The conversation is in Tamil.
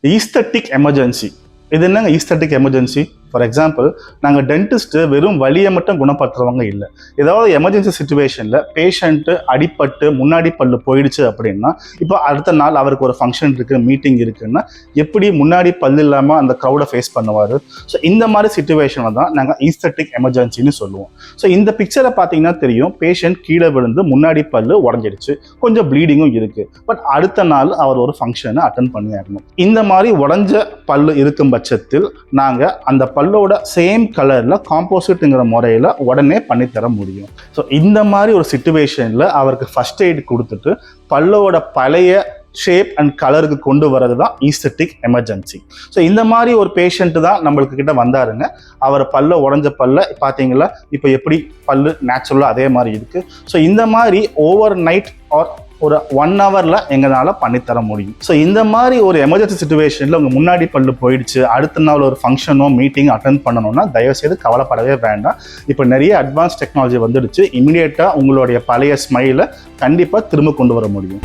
Aesthetic emergency. இது என்னங்க ஈஸ்தட்டிக் எமர்ஜென்சி? ஃபார் எக்ஸாம்பிள், நாங்கள் டென்டிஸ்ட்டு வெறும் வலியை மட்டும் குணப்படுத்துறவங்க இல்லை. ஏதாவது எமர்ஜென்சி சுச்சுவேஷனில் பேஷண்ட்டு அடிப்பட்டு முன்னாடி பல்லு போயிடுச்சு அப்படின்னா, இப்போ அடுத்த நாள் அவருக்கு ஒரு ஃபங்க்ஷன் இருக்குது, மீட்டிங் இருக்குன்னா எப்படி முன்னாடி பல்லு இல்லாமல் அந்த க்ரௌடை ஃபேஸ் பண்ணுவார்? ஸோ இந்த மாதிரி சுச்சுவேஷனை தான் நாங்கள் ஈஸ்தட்டிக் எமர்ஜென்சின்னு சொல்லுவோம். ஸோ இந்த பிக்சரை பார்த்தீங்கன்னா தெரியும், பேஷண்ட் கீழே விழுந்து முன்னாடி பல்லு உடஞ்சிடுச்சு, கொஞ்சம் ப்ளீடிங்கும் இருக்குது. பட் அடுத்த நாள் அவர் ஒரு ஃபங்க்ஷனை அட்டன் பண்ணி ஆகணும். இந்த மாதிரி உடஞ்ச பல்லு இருக்கும் பட்சத்தில் நாங்கள் அந்த பல்லோட சேம் கலரில் காம்போசிட்டுங்கிற முறையில் உடனே பண்ணித்தர முடியும். ஸோ இந்த மாதிரி ஒரு சிச்சுவேஷனில் அவருக்கு ஃபர்ஸ்ட் எய்ட் கொடுத்துட்டு பல்லோட பழைய ஷேப் அண்ட் கலருக்கு கொண்டு வரது தான் ஈஸ்தட்டிக் எமர்ஜென்சி. ஸோ இந்த மாதிரி ஒரு பேஷண்ட்டு தான் நம்மளுக்கு கிட்ட வந்தாருங்க. அவர் பல்ல உடஞ்ச பல்ல பார்த்தீங்களா, இப்போ எப்படி பல்லு நேச்சுரலாக அதே மாதிரி இருக்குது. ஸோ இந்த மாதிரி ஓவர் நைட் ஆர் ஒரு 1 ஹவரில் எங்களால் பண்ணித்தர முடியும். ஸோ இந்த மாதிரி ஒரு எமர்ஜென்சி சுச்சுவேஷனில் உங்கள் முன்னாடி பல்லு போயிடுச்சு, அடுத்த நாள் ஒரு ஃபங்க்ஷனோ மீட்டிங் அட்டன் பண்ணணும்னா தயவுசெய்து கவலைப்படவே வேண்டாம். இப்போ நிறைய அட்வான்ஸ் டெக்னாலஜி வந்துடுச்சு. இமீடியட்டாக உங்களுடைய பழைய ஸ்மைலை கண்டிப்பாக திரும்ப கொண்டு வர முடியும்.